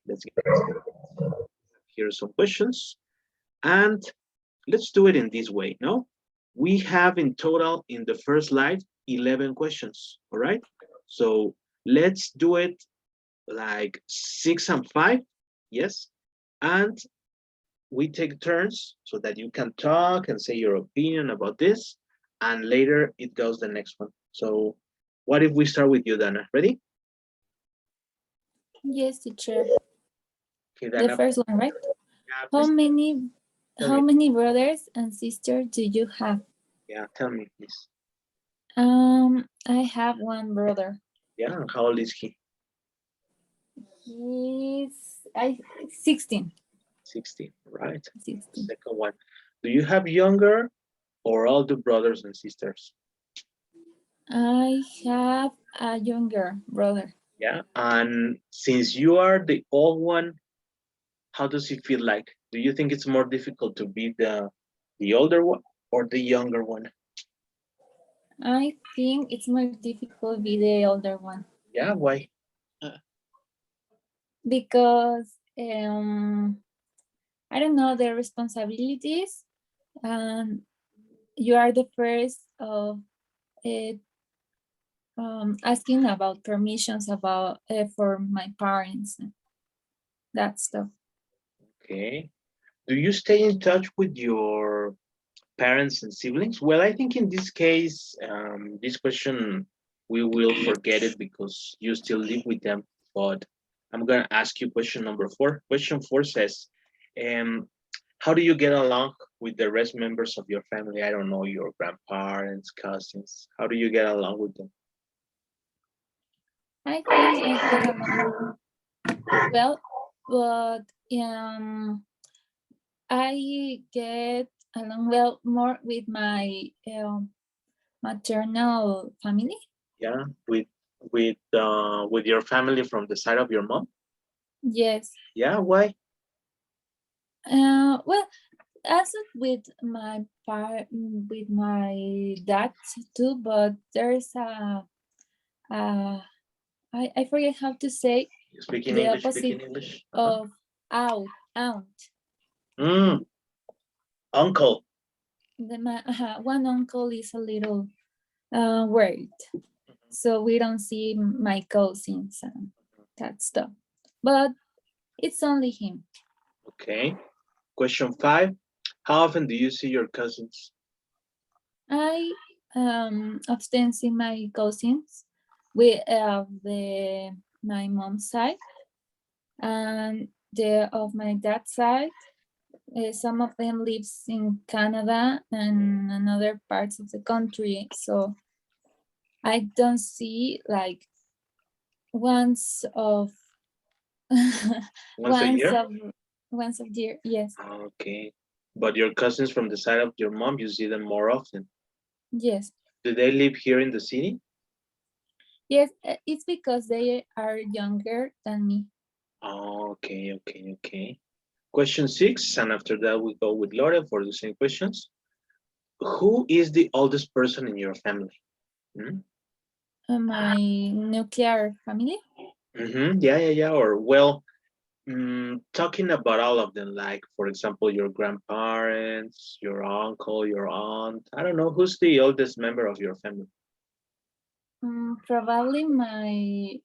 Let's get started. Here are some questions. And let's do it in this way, no? We have in total in the first slide 11 questions, all right? So let's do it like 6 and 5, yes? And we take turns so that you can talk and say your opinion about this, and later it goes the next one. So what if we start with you, Dana? Ready? Yes, teacher. Okay, Dana. The first one, right? Yeah, How please. many brothers and sisters do you have? Yeah, tell me, please. I have one brother. Yeah, how old is he? He's 16. 16, right? 16. Second one. Do you have younger or older brothers and sisters? I have a younger brother. Yeah, and since you are the old one, how does it feel like? Do you think it's more difficult to be the older one or the younger one? I think it's more difficult to be the older one. Yeah, why? Because I don't know, the responsibilities, and you are the first of asking about permissions about for my parents, that stuff. Okay. Do you stay in touch with your parents and siblings? Well, I think in this case, this question, we will forget it because you still live with them. But I'm going to ask you question number 4. Question 4 says, how do you get along with the rest members of your family? I don't know, your grandparents, cousins. How do you get along with them? I think I get along well, but I get along well more with my maternal family. Yeah, with your family from the side of your mom? Yes. Yeah, why? Well, also with my dad too, but there's I forget how to say Speaking the English, opposite speaking English. of aunt. Uncle. One uncle is a little weird, so we don't see my cousins and that stuff. But it's only him. Okay. Question 5. How often do you see your cousins? I often see my cousins with my mom's side, and of my dad's side. Some of them lives in Canada and in other parts of the country, so I don't see like once of Once a year? Once a year, yes. Okay. But your cousins from the side of your mom, you see them more often. Yes. Do they live here in the city? Yes, it's because they are younger than me. Oh, okay. Question 6, and after that we go with Laura for the same questions. Who is the oldest person in your family? My nuclear family? Yeah. Or, well, talking about all of them, like, for example, your grandparents, your uncle, your aunt. I don't know, who's the oldest member of your family? Probably my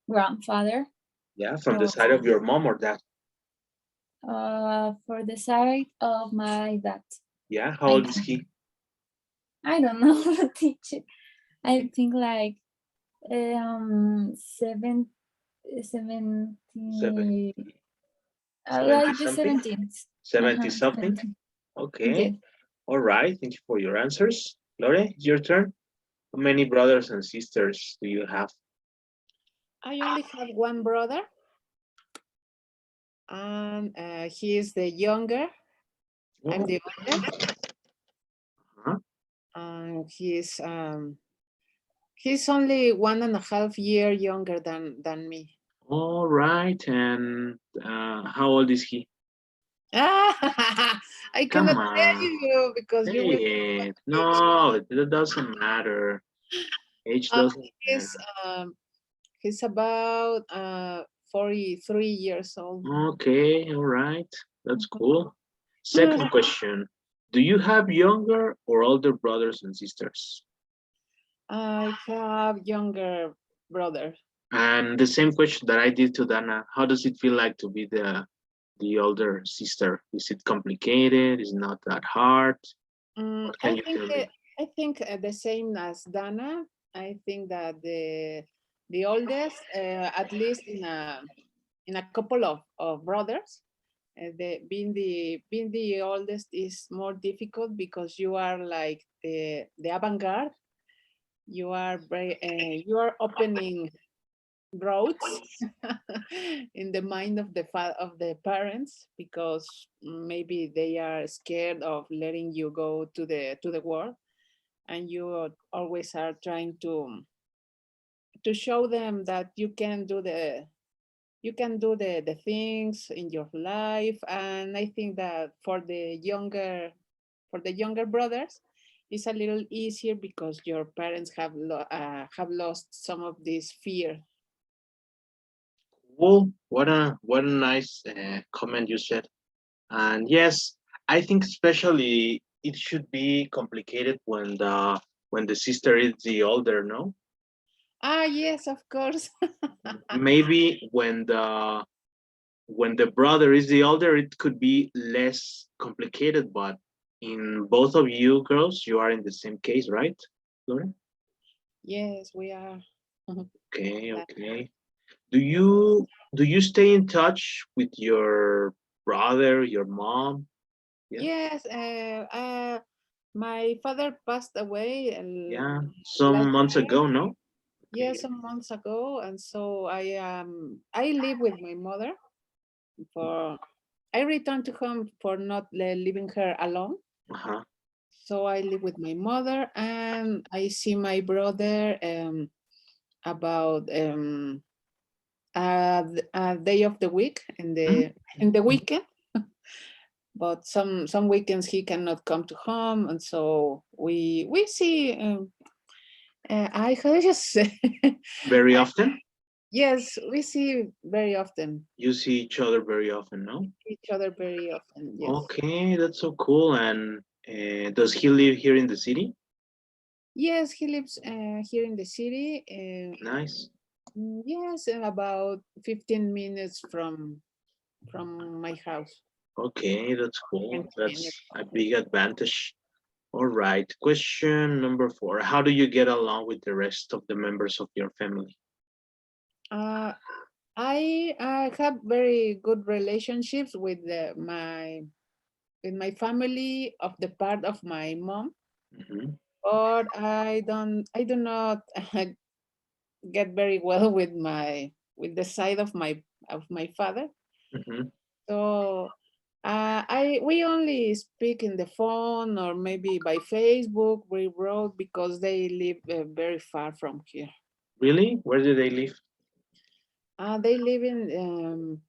grandfather. Yeah, from the side of your mom or dad? For the side of my dad. Yeah, how old is he? I don't know, teacher. I think like 70, like the 17th. 70 something? 17. Okay. Yes. All right. Thank you for your answers. Lore, it's your turn. How many brothers and sisters do you have? I only have one brother, and he is the younger. I'm the older. And he's only 1.5 years younger than me. All right. And how old is he? I cannot tell you because you will. No, it doesn't matter. Age doesn't matter. He's about 43 years old. Okay, all right. That's cool. Second question. Do you have younger or older brothers and sisters? I have younger brother. And the same question that I did to Dana, how does it feel like to be the older sister? Is it complicated? Is it not that hard? What can you tell me? I think the same as Dana. I think that the oldest, at least in a couple of brothers, being the oldest is more difficult because you are like the avant-garde. You are you are opening roads in the mind of the parents, because maybe they are scared of letting you go to the world, and you always are trying to show them that you can do the things in your life. And I think that for the younger brothers, it's a little easier because your parents have lost some of this fear. Well, what a nice comment you said. And yes, I think especially it should be complicated when the sister is the older, no? Yes, of course. Maybe when the brother is the older, it could be less complicated, but in both of you girls, you are in the same case, right, Lauren? Yes, we are. Okay, okay. Do you stay in touch with your brother, your mom? Yeah. Yes, my father passed away Yeah, some last months year. ago, no? Yeah, Okay. some months ago, and so I live with my mother. For I returned to home for not leaving her alone. Uh-huh. So I live with my mother, and I see my brother about a day of the week in the weekend. But some weekends he cannot come to home, and so we see. I just Very often? yes, we see very often You see each other very often, no? each other very often. Yes, Okay, that's so cool. And does he live here in the city? yes, he lives here in the city. Nice. Yes, about 15 minutes from my house. Okay, that's cool. 20 minutes. That's a big advantage. All right. Question number 4. How do you get along with the rest of the members of your family? Uh, I have very good relationships with my family of the part of my mom, Mhm. but I do not get very well with the side of my father. Mhm. So we only speak in the phone or maybe by Facebook. We wrote because they live very far from here. Really? Where do they live? They live in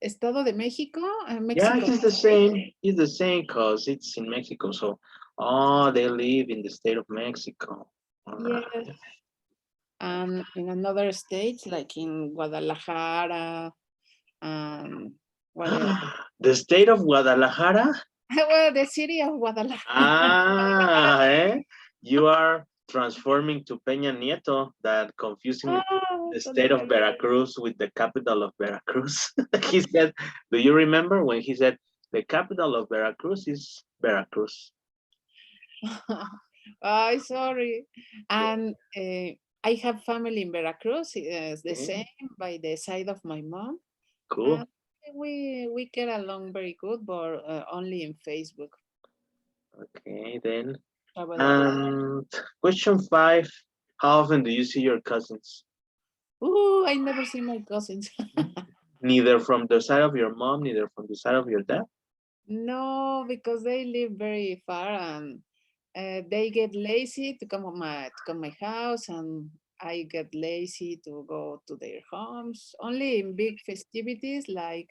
Estado de Mexico, Yeah, Mexico he's the State. same. He's the same because it's in Mexico. So, oh, they live in the state of Mexico. All Yes, right. and in another states like in Guadalajara and what else? The state of Guadalajara? Well, the city of Guadalajara. Ah, eh? You are transforming to Peña Nieto, that confusing Oh, the state of totally. Veracruz with the capital of Veracruz. He said, do you remember when he said, the capital of Veracruz is Veracruz? Oh, sorry. Yeah. And I have family in Veracruz. It's the Okay, same by the side of my mom. cool. And we get along very good, but only in Facebook. Okay, then. Travel a lot. And question 5, how often do you see your cousins? Ooh, I never see my cousins. Neither from the side of your mom, neither from the side of your dad? No, because they live very far, and they get lazy to come to my house, and I get lazy to go to their homes. Only in big festivities like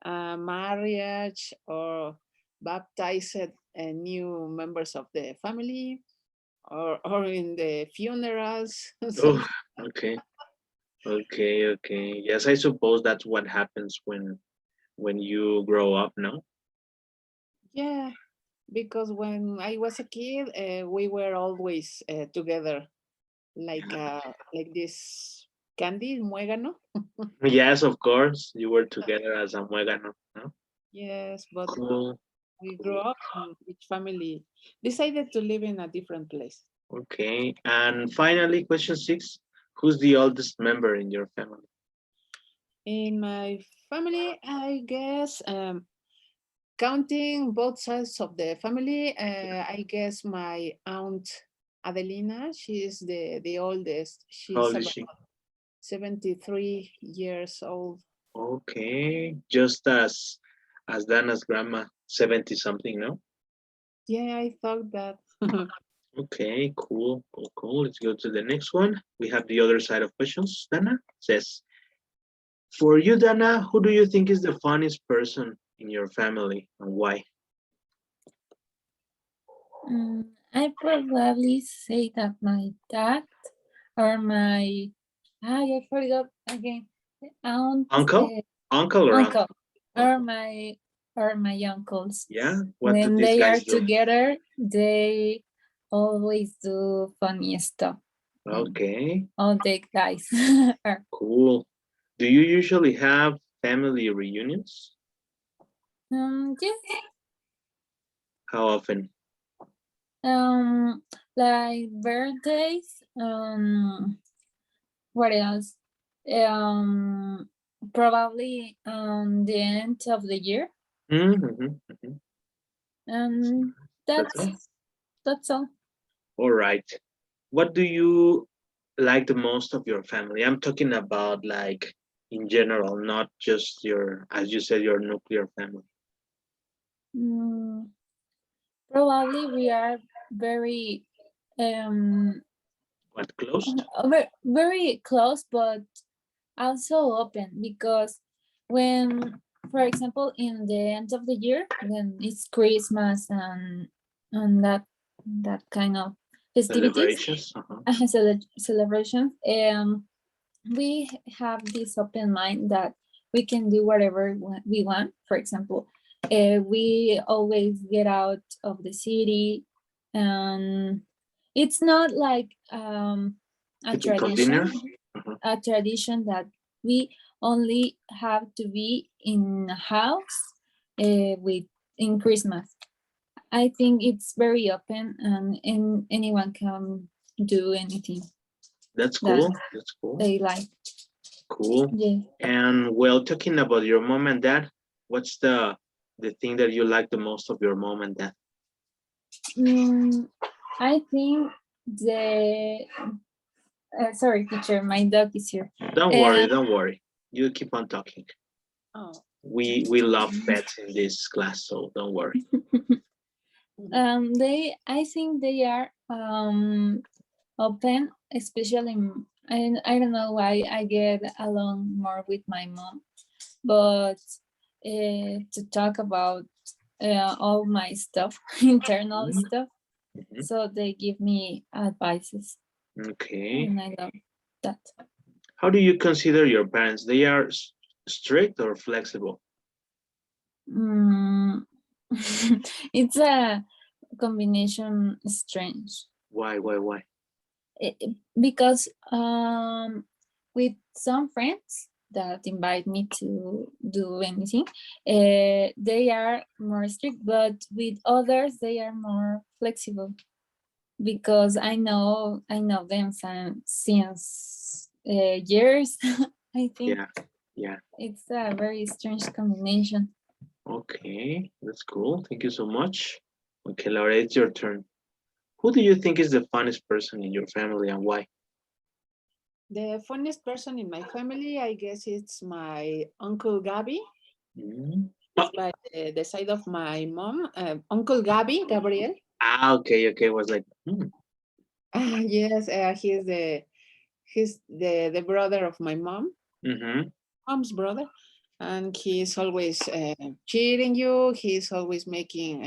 marriage or baptized new members of the family, or in the funerals. Oh, okay. Okay. Yes, I suppose that's what happens when you grow up, no? Yeah, because when I was a kid, we were always together, like this candy muégano. Yes, of course. You were together as a muégano, no? Yes, but Cool. we grew up and each family decided to live in a different place. Okay. And finally, question 6. Who's the oldest member in your family? In my family, I guess, counting both sides of the family, I guess my aunt Adelina, she is the oldest. How She's old is about she? 73 years old. Okay. Just as Dana's grandma, 70 something, no? Yeah, I thought that. Okay, cool. Let's go to the next one. We have the other side of questions. Dana says, for you, Dana, who do you think is the funniest person in your family and why? I probably say that my dad or my I forgot again. Aunt, Uncle? Uncle or aunt? uncle or Uncle. my uncles. Yeah, what do When these they are guys do? together, they always do funny stuff. Okay, All the guys are. cool. Do you usually have family reunions? Yes. How often? Like birthdays. What else? Probably the end of the year. Mm-hmm. And That's all. that's all. All right. What do you like the most of your family? I'm talking about like in general, not just your, as you said, your nuclear family. Mm, Probably we are very What closed? very close, but also open, because when, for example, in the end of the year, when it's Christmas and that kind of festivities, Celebrations? celebrations, we have this open mind that we can do whatever we want. For example, we always get out of the city, and it's not like a Typical dinner? a tradition that we only have to be in a house with in Christmas. I think it's very open, and anyone can do anything That's that cool. That's cool. they like. Cool. Yeah. And well, talking about your mom and dad, what's the thing that you like the most of your mom and dad? I think the sorry, teacher, my dog is here. Don't worry. You keep on talking. Oh. We love pets in this class, so don't worry. I think they are open, especially I don't know why I get along more with my mom, but to talk about all my stuff, internal stuff, so they give me advices. Okay. And I love that. How do you consider your parents? They are strict or flexible? It's a combination strange. Why? Because with some friends that invite me to do anything, they are more strict, but with others they are more flexible, because I know them since years. I think Yeah. it's a very strange combination. Okay, that's cool. Thank you so much. Okay, Laura, it's your turn. Who do you think is the funniest person in your family and why? The funniest person in my family, I guess it's my Uncle Gabby. It's by the side of my mom, Uncle Gabby, Gabriel. Okay. I was like, Yes, he's the brother of my mom, mom's brother, and he's always cheating you. He's always making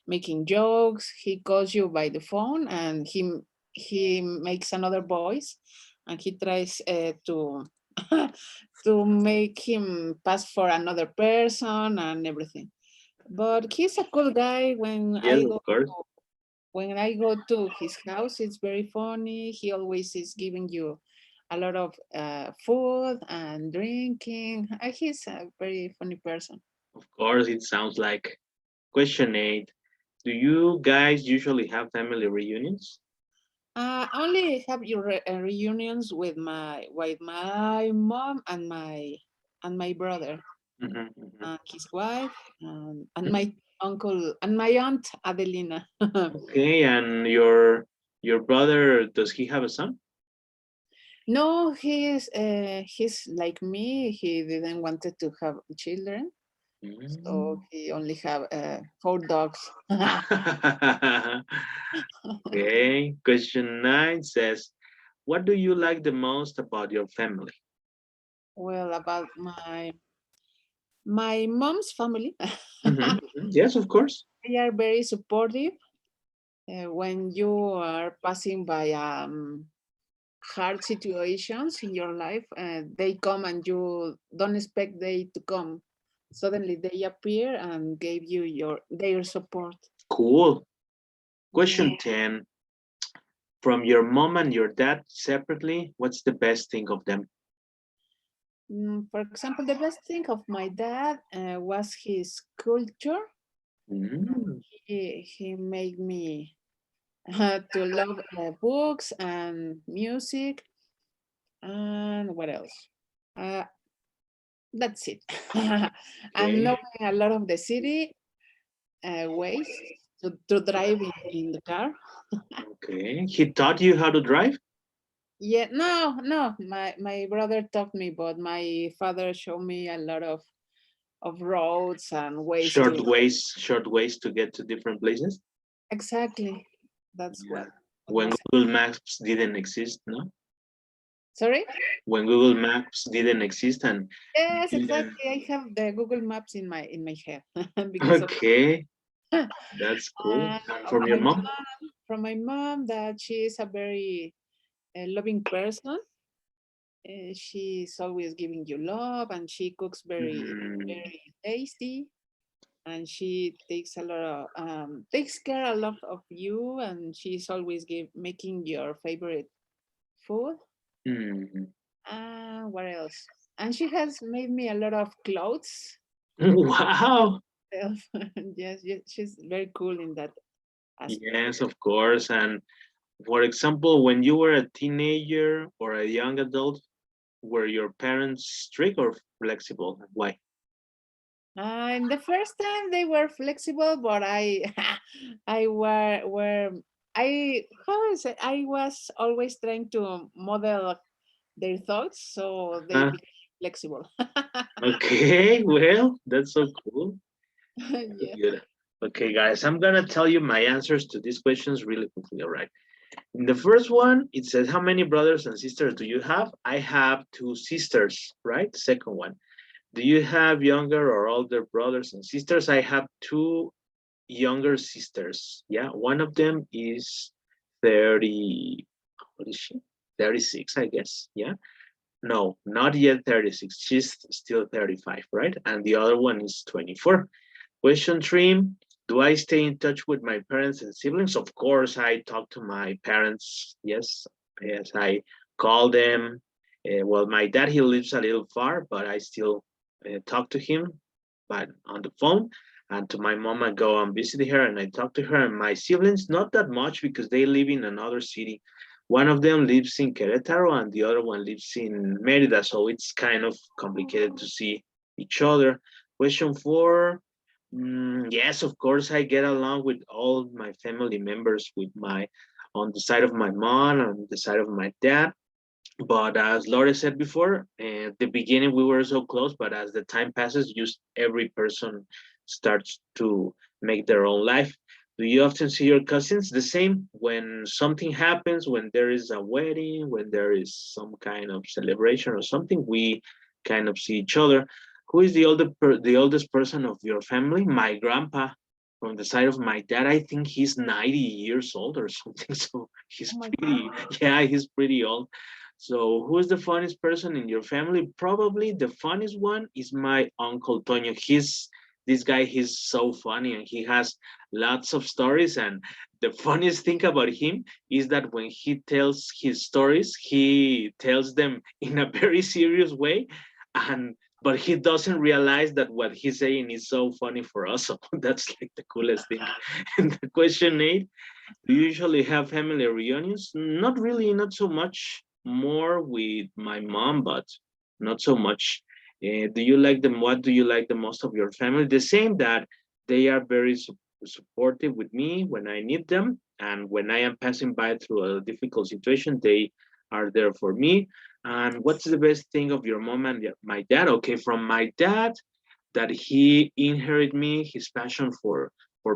making jokes. He calls you by the phone and he makes another voice and he tries to to make him pass for another person and everything. But he's a cool guy. Yes, of course. When I go to his house, it's very funny. He always is giving you a lot of food and drinking. He's a very funny person. Of course, it sounds like. Question 8. Do you guys usually have family reunions? I only have your reunions with my mom and my brother Mhm, mhm. and his wife and my uncle and my aunt Adelina. Okay, and your brother, does he have a son? No, he's like me. He didn't wanted to have children, so Mm. he only have 4 dogs. Okay, question 9 says, what do you like the most about your family? Well, about my mom's family, Mhm, mhm. Yes, of course. they are very supportive. When you are passing by hard situations in your life, they come and you don't expect they to come. Suddenly they appear and gave you their support. Cool. Yeah. Question 10, from your mom and your dad separately, what's the best thing of them? For example, the best thing of my dad was his culture. Mm. He made me to love books and music and what else? Uh, that's it. And Okay. knowing a lot of the city ways to drive in the car. Okay. He taught you how to drive? Yeah, no. My brother taught me, but my father showed me a lot of roads and ways to. Short ways to get to different places? Exactly. That's Yeah. what When was. Google Maps didn't exist, no? Sorry? When Google Maps didn't exist and Yes, didn't. exactly. I have the Google Maps in my head because of Okay, that's cool. And of from your mom? from my mom that she is a very loving person. She's always giving you love, and she cooks Mm, very tasty, and she takes care a lot of you, and she's always making your favorite food. mm. What else? And she has made me a lot of clothes. Wow. Yes, yes, she's very cool in that aspect. Yes, of course. And for example, when you were a teenager or a young adult, were your parents strict or flexible? Why? In the first time they were flexible, but I, I were I how is it? I was always trying to model their thoughts, so they Uh, became flexible. okay, well, that's so cool. Yeah. Good. Okay, guys, I'm gonna tell you my answers to these questions really quickly, all right? In the first one, it says, how many brothers and sisters do you have? I have 2 sisters, right? Second one, do you have younger or older brothers and sisters? I have 2 younger sisters. Yeah, one of them is 30, what is she? 36, I guess. Yeah. No, not yet 36. She's still 35, right? And the other one is 24. Question 3, do I stay in touch with my parents and siblings? Of course, I talk to my parents. Yes, yes, I call them. Well, my dad, he lives a little far, but I still talk to him, but on the phone. And to my mom, I go and visit her and I talk to her. And my siblings, not that much because they live in another city. One of them lives in Querétaro and the other one lives in Mérida, so it's kind of complicated to see each other. Question 4, yes, of course, I get along with all my family members, with my on the side of my mom, on the side of my dad. But as Laura said before, at the beginning we were so close, but as the time passes, just every person starts to make their own life. Do you often see your cousins? The same. When something happens, when there is a wedding, when there is some kind of celebration or something, we kind of see each other. Who is the oldest person of your family? My grandpa. from the side of my dad, I think he's 90 years old or something. So he's Oh my pretty, yeah, he's pretty old. So who is the funniest person in your family? Probably the funniest one is my uncle Toño. This guy, he's so funny and he has lots of stories. And the funniest thing about him is that when he tells his stories, he tells them in a very serious way. And but he doesn't realize that what he's saying is so funny for us. So that's like the coolest thing. And the question 8, do you usually have family reunions? Not really, not so much. More with my mom, but not so much. Do you like them? What do you like the most of your family? The same, that they are very supportive with me when I need them. And when I am passing by through a difficult situation, they are there for me. And what's the best thing of your mom and my dad? Okay, from my dad, that he inherited me his passion for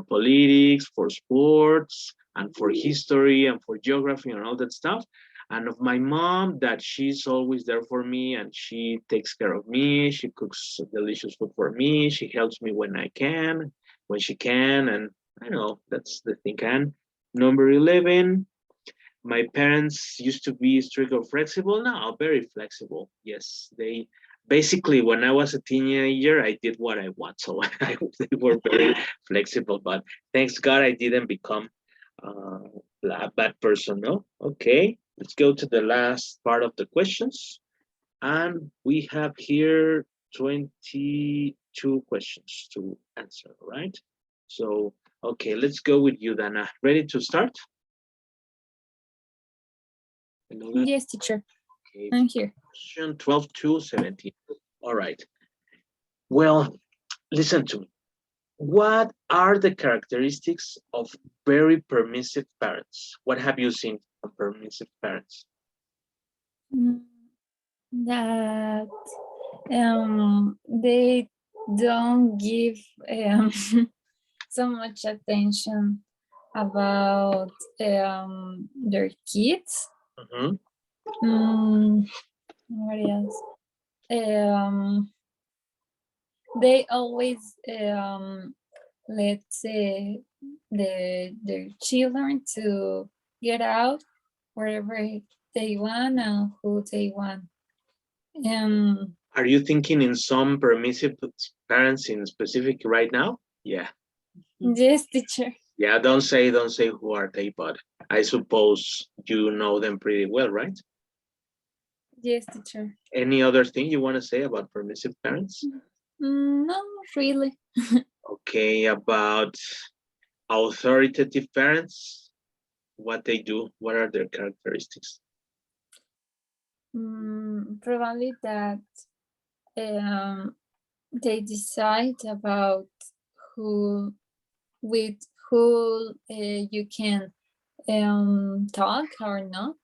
politics, for sports, and for history and for geography and all that stuff. And of my mom, that she's always there for me and she takes care of me. She cooks delicious food for me. She helps me when I can, when she can, and I know that's the thing. And number 11, my parents used to be strict or flexible. Now, very flexible. Yes, they basically, when I was a teenager, I did what I want. So they were very flexible. But thanks God, I didn't become a bad person. No. Okay, let's go to the last part of the questions, and we have here 22 questions to answer. Right. So okay, let's go with you, Dana. Ready to start? Yes, teacher. Okay, I'm here. question 12 to 17. All right. Well, listen to me. What are the characteristics of very permissive parents? What have you seen from permissive parents? That they don't give so much attention about their kids. Mhm. What else? They always let their children to get out wherever they want and who they want. Are you thinking in some permissive parents in specific right now? Yeah. Yes, teacher. Yeah, don't say who are they, but I suppose you know them pretty well, right? Yes, teacher. Any other thing you want to say about permissive parents? No, not really. Okay, about authoritative parents, what they do, what are their characteristics? Probably that they decide about who with who you can talk or not.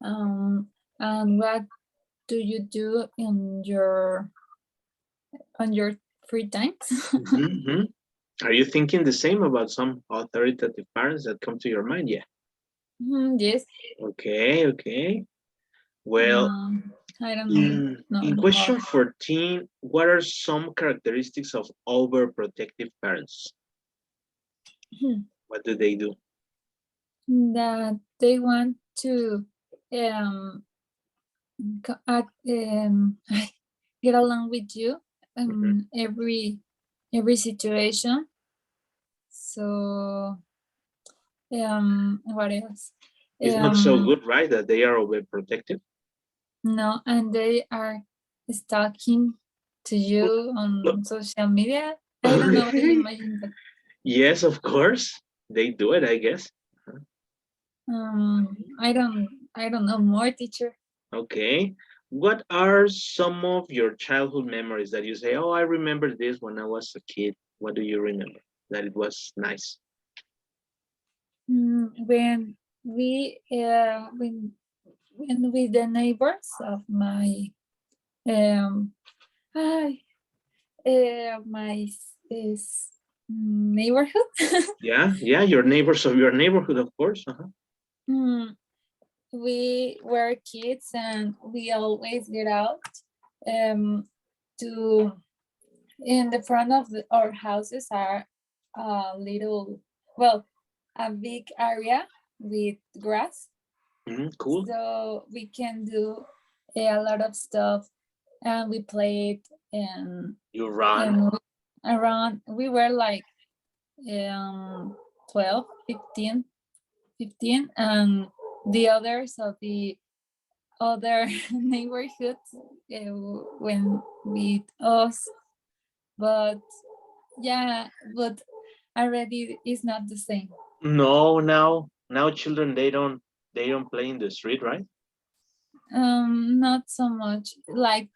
And what do you do in your on your free times? Are you thinking the same about some authoritative parents that come to your mind? Yeah. Yes. Okay. Well, I don't know. in question 14, what are some characteristics of overprotective parents? What do they do? That they want to get along with you every situation. So what else? It's not so good, right? That they are overprotective. No, and they are stalking to you on social media. I don't know how to imagine that. Yes, of course. They do it, I guess. I don't know more, teacher. Okay. What are some of your childhood memories that you say, oh, I remember this when I was a kid? What do you remember that it was nice? When with the neighbors of my my neighborhood. Yeah, your neighbors of your neighborhood, of course. We were kids and we always get out to in the front of our houses are a little, well, a big area with grass. Cool. So we can do a lot of stuff, and we played, You run. around, we were like 12, 15, and the others of the other neighborhoods went with us. But yeah, but already it's not the same. No, now children they don't play in the street, right? Not so much, like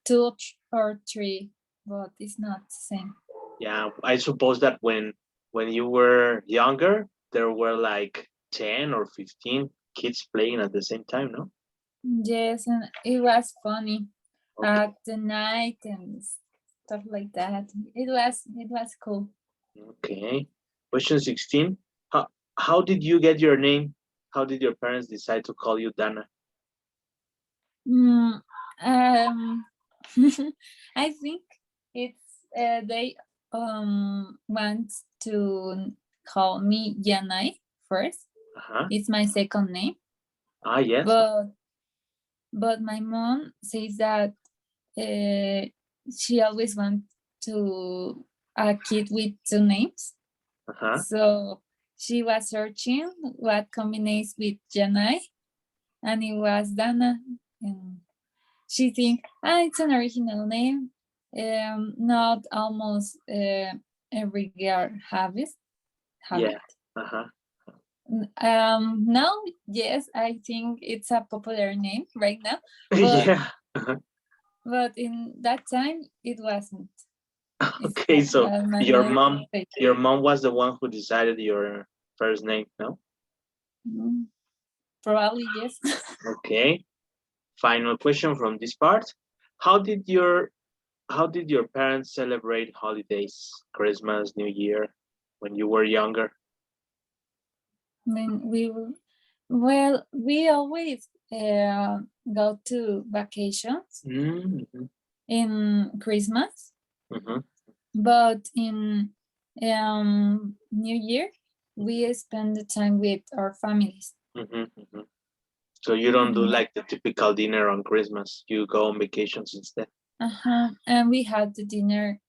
2 or 3, but it's not the same. Yeah, I suppose that when you were younger, there were like 10 or 15 kids playing at the same time, no? Yes, and it was funny Okay. at the night and stuff like that. It was cool. Okay. Question 16. How did you get your name? How did your parents decide to call you Dana? I think it's they want to call me Yanai first. Uh-huh. It's my second name. Ah, yes. But my mom says that she always wants to a kid with 2 names. Uh-huh. So she was searching what combines with Janai, and it was Dana. And she think, it's an original name. Not almost every girl have it. Yeah. Uh-huh. Now, yes, I think it's a popular name right now. But, Yeah. but in that time, it wasn't. Okay, so your mom favorite. was the one who decided your first name, no? Probably yes. Okay. Final question from this part. How did your parents celebrate holidays, Christmas, New Year, when you were younger? When we always go to vacations in Christmas, but in New Year we spend the time with our families. So you don't do like the typical dinner on Christmas. You go on vacations instead. And we had the dinner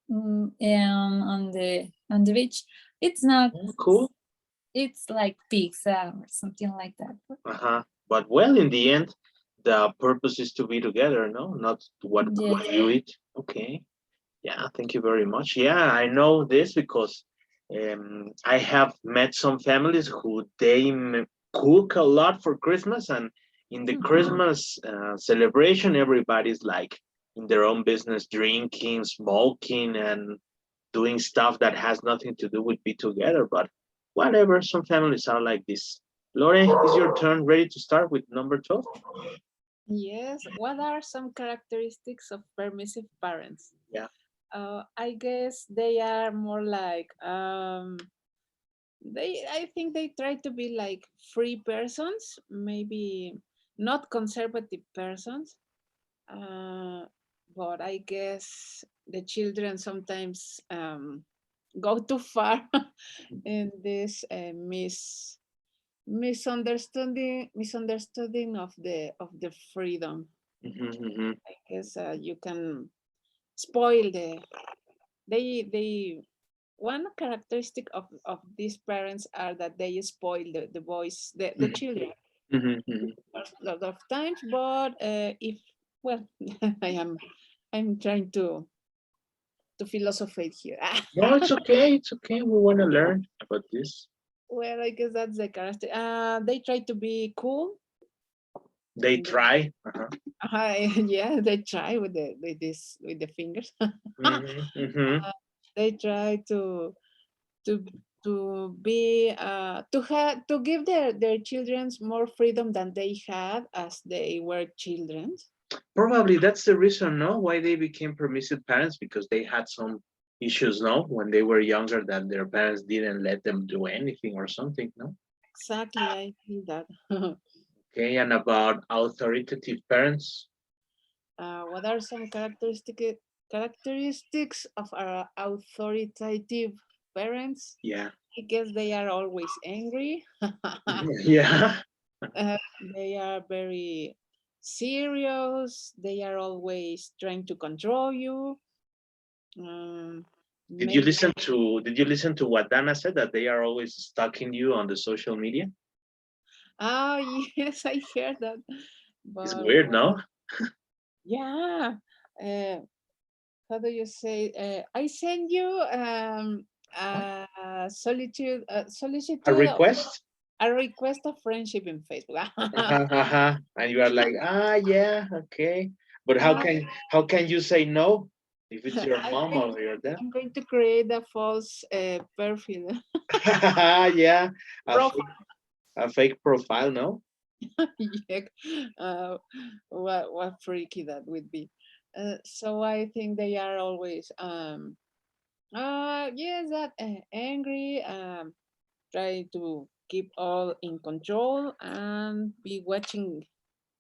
on the beach. It's not cool. It's like pizza or something like that. But well, in the end, the purpose is to be together, no? Not what you eat. Okay. Yeah, thank you very much. Yeah, I know this because I have met some families who they cook a lot for Christmas, and in the Christmas celebration, everybody's like in their own business, drinking, smoking, and doing stuff that has nothing to do with be together. But whatever, some families are like this. Lore, is your turn. Ready to start with number 12? Yes. What are some characteristics of permissive parents? Yeah. I guess they are more like I think they try to be like free persons, maybe not conservative persons. But I guess the children sometimes go too far in this misunderstanding of the freedom. I guess you can spoil they one characteristic of these parents are that they spoil the boys, the children a lot of times. But if well I'm trying to philosophize here. No, it's okay. It's okay. We want to learn about this. Well, I guess that's the character. They try to be cool. They try. Yeah, they try with the fingers. They try to be to give their children more freedom than they had as they were children. Probably that's the reason, no, why they became permissive parents, because they had some issues, no, when they were younger, that their parents didn't let them do anything or something, no? Exactly, I feel that. Okay, and about authoritative parents? What are some characteristics characteristics of our authoritative parents. Yeah. I guess they are always angry. Yeah. They are very serious. They are always trying to control you. Um, maybe. Did you listen to what Dana said, that they are always stalking you on the social media? Oh, yes, I heard that. It's But weird, no? yeah, uh, how do you say? I send you solitude, A solicitude, request? a request of friendship in Facebook. And you are like, yeah, okay. But Ah, how can you say no if it's your I'm mom going, or your dad? I'm going to create a false profile. Yeah, a Profile. fake, a fake profile, no? Yeah. What freaky that would be. So I think they are always yes, that angry, try to keep all in control and be watching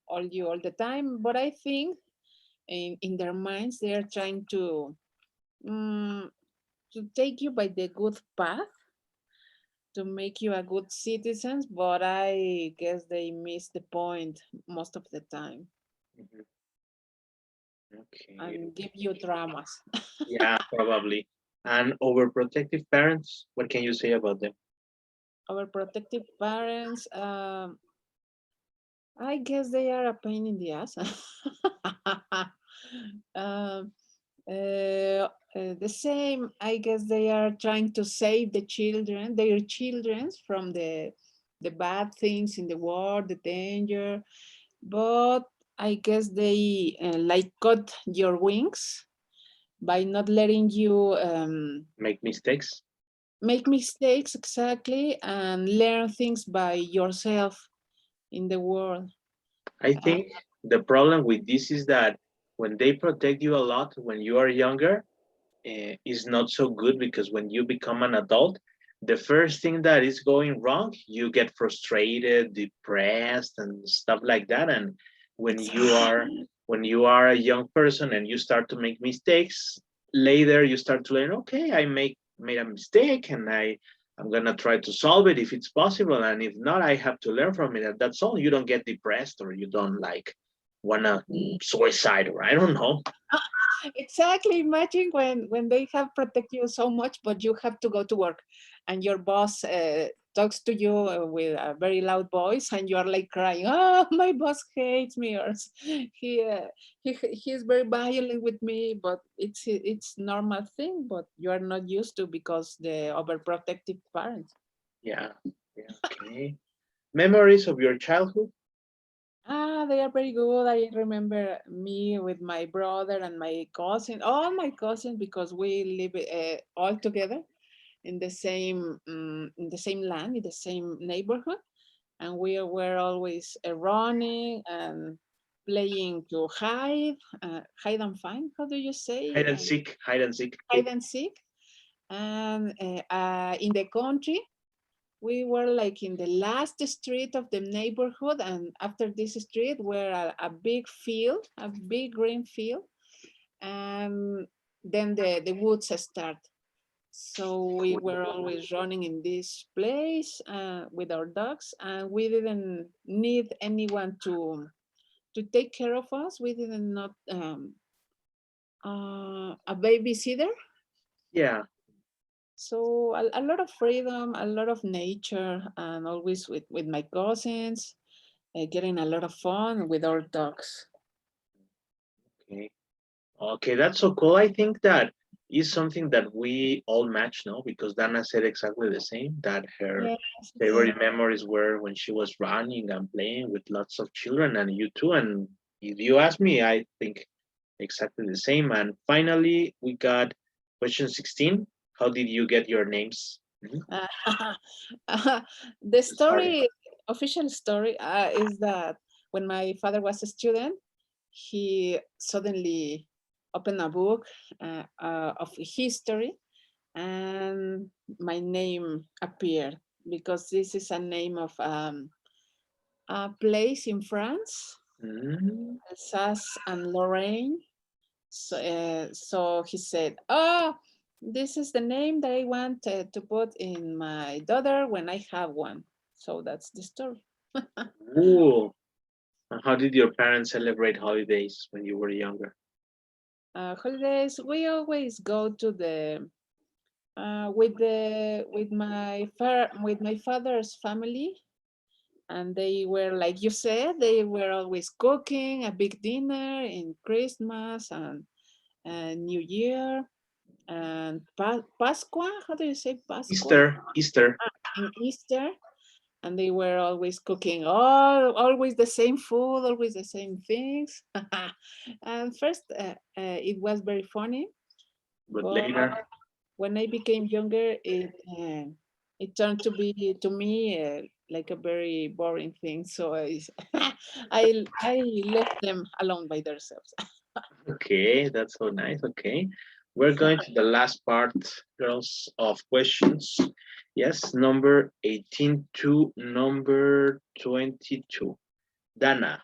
all you all the time. But I think in their minds they are trying um, to take you by the good path, to make you a good citizen, but I guess they miss the point most of the time Mhm. Okay. and give you dramas. Yeah, probably. And overprotective parents, what can you say about them? Our protective parents, I guess they are a pain in the ass. um, the same, I guess they are trying to save the children, their children from the bad things in the world, the danger. But I guess they like cut your wings by not letting you Make mistakes? make mistakes exactly and learn things by yourself in the world. I Uh, think the problem with this is that when they protect you a lot when you are younger, is not so good, because when you become an adult, the first thing that is going wrong, you get frustrated, depressed, and stuff like that. And when you are exactly. when you are a young person and you start to make mistakes, later you start to learn, okay, made a mistake, and I'm gonna try to solve it if it's possible, and if not, I have to learn from it. And that's all. You don't get depressed, or you don't like wanna suicide, or I don't know. Exactly. Imagine when they have protect you so much, but you have to go to work, and your boss talks to you with a very loud voice, and you are like crying. Oh, my boss hates me, or he he's very violent with me. But it's normal thing, but you are not used to because the overprotective parents. Yeah. Yeah. Okay. Memories of your childhood? They are very good. I remember me with my brother and my cousin, all my cousins, because we live all together in the same land, in the same neighborhood, and we were always running and playing to hide and find. How do you say? Hide and seek. Hide and seek. Hide and seek. And in the country, we were like in the last street of the neighborhood, and after this street were a big field, a big green field, and then the woods start. So we were always running in this place with our dogs, and we didn't need anyone to take care of us. We didn't not a babysitter. Yeah. So a lot of freedom, a lot of nature, and always with my cousins, getting a lot of fun with our dogs. Okay. Okay, that's so cool. I think that is something that we all match, no? Because Dana said exactly the same, that her Yes, yes. favorite memories were when she was running and playing with lots of children, and you too. And if you ask me, I think exactly the same. And finally, we got question 16. How did you get your names? Mhm. The Sorry. story, official story, is that when my father was a student, he suddenly opened a book of history, and my name appeared because this is a name of a place in France, Mm, Alsace and Lorraine. So he said, oh, this is the name that I want to put in my daughter when I have one. So that's the story. Ooh. And how did your parents celebrate holidays when you were younger? Holidays, we always go to the with my father's family, and they were, like you said, they were always cooking a big dinner in Christmas and New Year and Pascua. How do you say Pascua? Easter. And Easter. And they were always cooking always the same food, always the same things. And first, it was very funny. But But later, when I became younger, it turned to be to me like a very boring thing. So I left them alone by themselves. okay, that's so nice. Okay, we're going to the last part, girls, of questions. Yes, number 18 to number 22. Dana,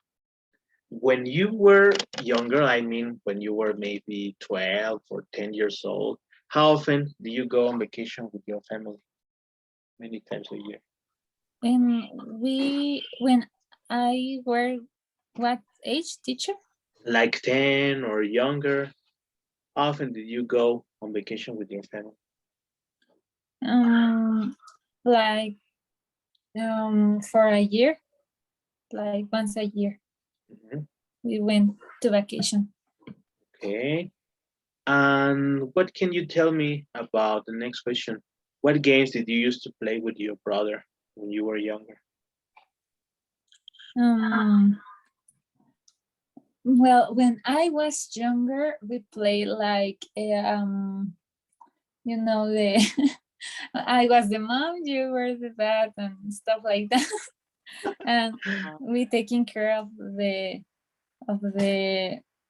when you were younger, I mean, when you were maybe 12 or 10 years old, how often do you go on vacation with your family? Many times a year. And when I were what age, teacher? Like 10 or younger? How often did you go on vacation with your family? Like for a year, like once a year, Mhm. we went to vacation. Okay. And what can you tell me about the next question? What games did you used to play with your brother when you were younger? Well, when I was younger, we played like you know, the I was the mom, you were the dad, and stuff like that. And we taking care of the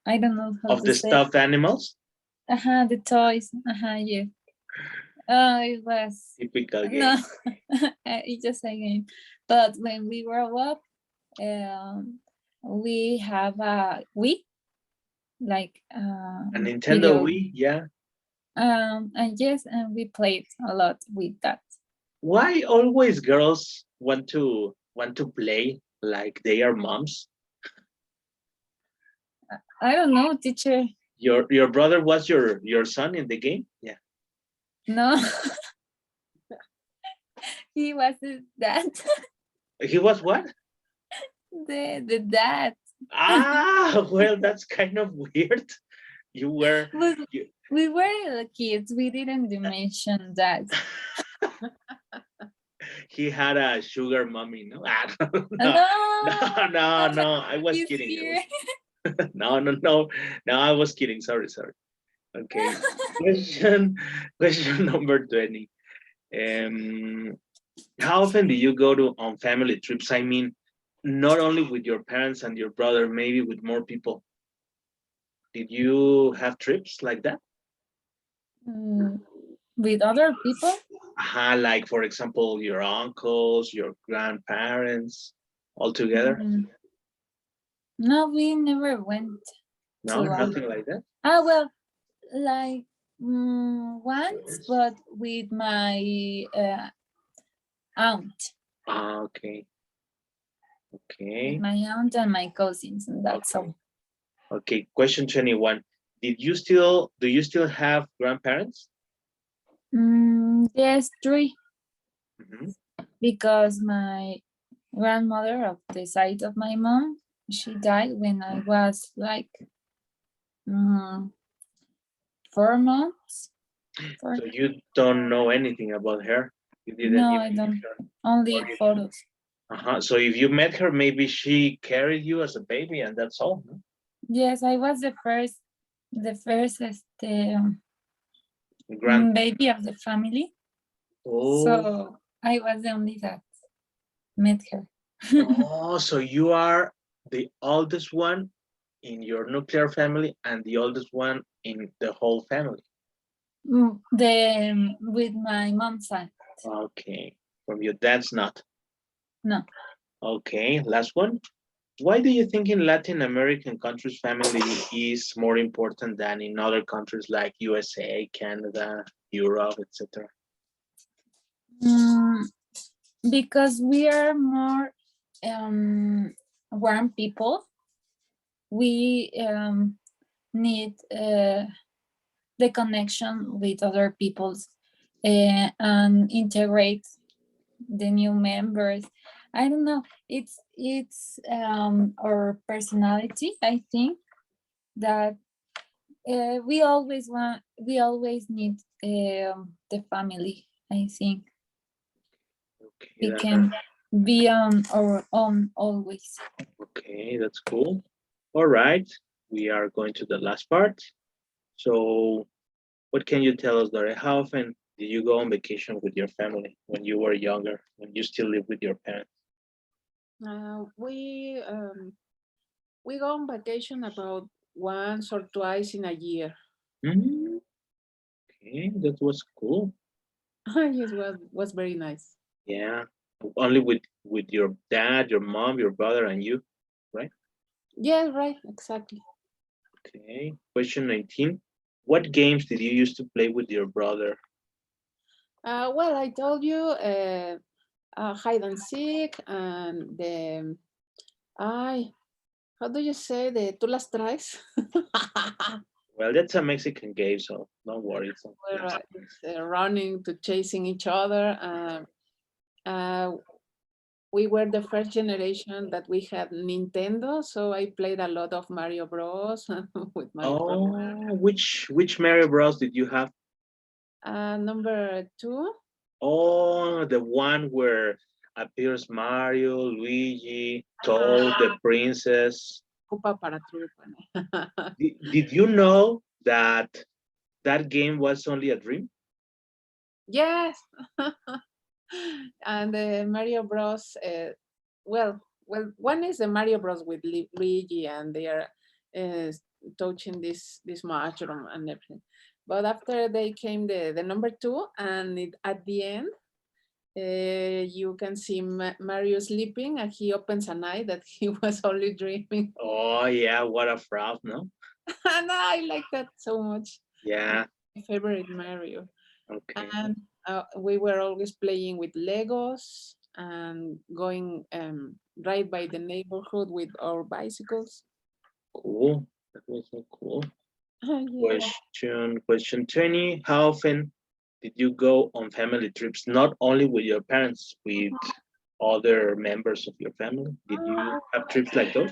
I don't know how Of to the say. stuffed animals? The toys. Yeah. It was Typical game. no, it's just a game. But when we grow up, we have a Wii, like A Nintendo video. Wii, yeah. And yes, and we played a lot with that. Why always girls want to play like they are moms? I don't know, teacher. Your brother was your son in the game? Yeah. No, he was the dad. He was what? The dad. Ah, well, that's kind of weird. You were But you, we were kids. We didn't mention that. he had a sugar mommy, no? No, No. I was he's kidding. here. No. I was kidding. Sorry. Okay. Question number 20. How often do you go on family trips? I mean, not only with your parents and your brother, maybe with more people. Did you have trips like that? With other people? Like for example, your uncles, your grandparents, all together? No, we never went. No, nothing like that. Well, like once, but with my aunt. Okay. With my aunt and my cousins, and that's all. Okay, question 21. Do you still have grandparents? Yes, 3. Mm-hmm. Because my grandmother of the side of my mom, she died when I was like 4 months. So you don't know anything about her? You didn't No, even I don't. meet her? Only photos. So if you met her, maybe she carried you as a baby and that's all. No? Yes, I was the first baby of the family. Oh. So I was the only that met her. Oh, so you are the oldest one in your nuclear family and the oldest one in the whole family. With my mom's side. Okay. From your dad's not. No. Okay, last one. Why do you think in Latin American countries family is more important than in other countries like USA, Canada, Europe, etc.? Mm, because we are more warm people. We need the connection with other people's and integrate the new members. I don't know. It's our personality. I think that we always need the family. I think Okay, we can be on our own always. okay, that's cool. All right, we are going to the last part. So, what can you tell us, Dore? How often did you go on vacation with your family when you were younger, when you still live with your parents? We go on vacation about once or twice in a year. Mm, okay, that was cool. Yes, was very nice. Yeah, only with your dad, your mom, your brother, and you, right? Yeah, right, exactly. Okay. Question 19. What games did you used to play with your brother? Well, I told you hide and seek and the I. How do you say the tú las traes? Well, that's a Mexican game, so don't worry. It's not We're Mexican. running to chasing each other. Uh, we were the first generation that we had Nintendo, so I played a lot of Mario Bros. With my brother. Oh, which Mario Bros did you have? Number 2, Oh, the one where appears Mario, Luigi, Toad, the princess. Ocupa para truco. Did you know that that game was only a dream? Yes. And the Mario Bros. Well, one is the Mario Bros. With Luigi, and they are uh, touching this mushroom and everything. But after they came the number 2, and at the end, you can see Mario sleeping, and he opens an eye that he was only dreaming. Oh yeah, what a fraud, no? And I like that so much. Yeah. My favorite Mario. Okay. And we were always playing with Legos and going right by the neighborhood with our bicycles. Cool. That was so cool. Yeah. Question 20. How often did you go on family trips? Not only with your parents, with other members of your family? Did you have trips like those?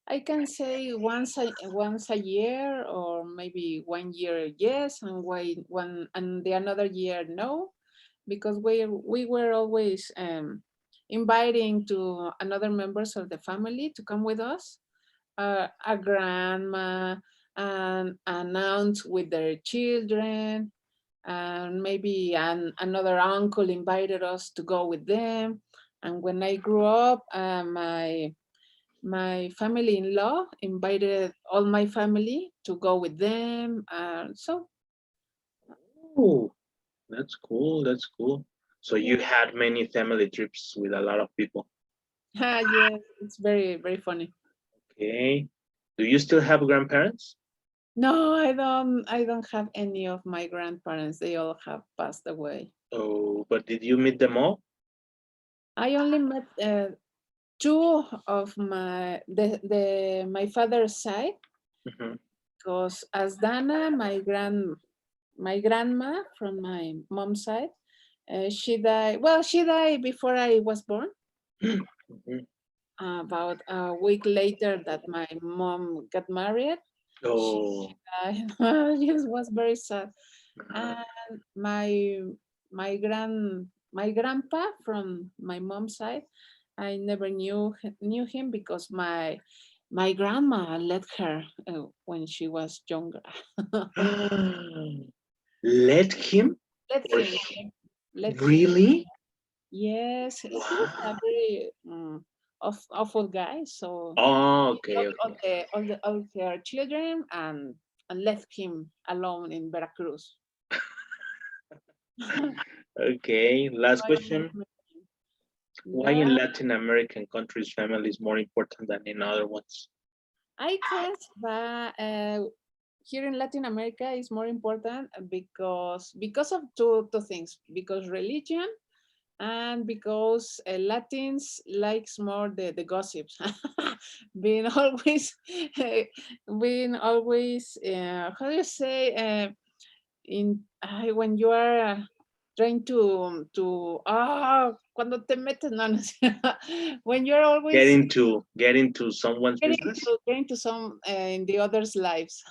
I can say once a year, or maybe 1 year yes, and one and the another year no, because we were always inviting to another members of the family to come with us, a grandma and an aunt with their children, and maybe another uncle invited us to go with them. And when I grew up, my family-in-law invited all my family to go with them. So Oh, that's cool. That's cool. So you yeah, had many family trips with a lot of people. yes, it's very, very funny. Okay. Do you still have grandparents? No, I don't have any of my grandparents. They all have passed away. Oh, but did you meet them all? I only met two of my father's side, Mhm. because as Dana, my grandma from my mom's side, she died. Well, she died before I was born. Mhm. About a week later that my mom got married. She Oh, died. It was very sad. uh, And my grandpa from my mom's side, I never knew him, because my grandma let her when she was younger. let him Let or him, let him. really? Yes, he was a Wow. very awful guy. So Oh, he okay, took okay. all her children and left him alone in Veracruz. Okay, last I question. remember him. Why in Latin American countries family is more important than in other ones? I guess that here in Latin America is more important because of two things, because religion and because Latins likes more the gossips, being always how do you say when you are trying to cuando te metes, no, when you're always Get into someone's business. getting to some in the others' lives.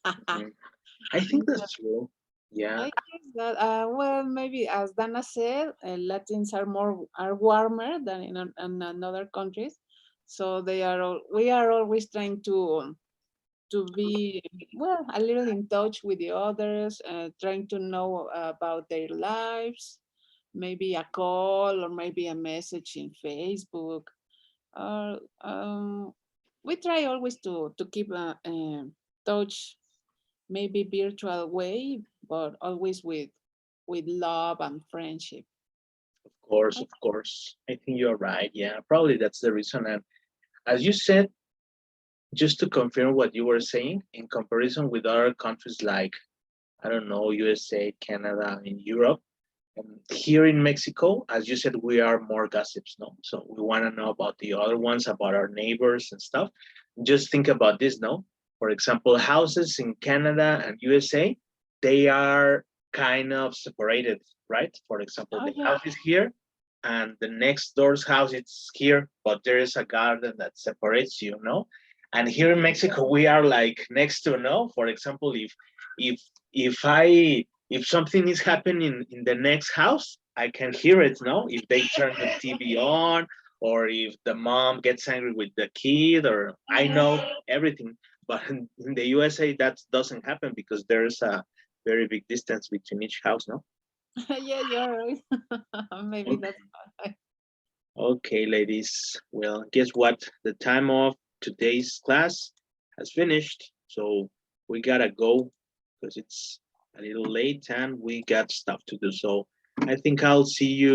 I think that's true. Yeah. I guess that well, maybe as Dana said, Latins are warmer than in other countries, so we are always trying to be well a little in touch with the others, trying to know about their lives, maybe a call or maybe a message in Facebook. Or we try always to keep touch, maybe virtual way, but always with love and friendship. Of course. I think you're right. Yeah, probably that's the reason. And as you said, just to confirm what you were saying, in comparison with other countries like, I don't know, USA, Canada, in Europe, here in Mexico, as you said, we are more gossips, no? So we want to know about the other ones, about our neighbors and stuff. Just think about this, no? For example, houses in Canada and USA, they are kind of separated, right? For example, the house is here and the next door's house is here, but there is a garden that separates you, no? And here in Mexico, we are like next to, no? For example, if something is happening in the next house, I can hear it, no? If they turn the TV on, or if the mom gets angry with the kid, or I know everything. But in the USA, that doesn't happen because there's a very big distance between each house, no? Yeah, you're right. Maybe that's why. Okay, ladies. Well, guess what? The time of today's class has finished. So we gotta go because it's a little late and we got stuff to do. So I think I'll see you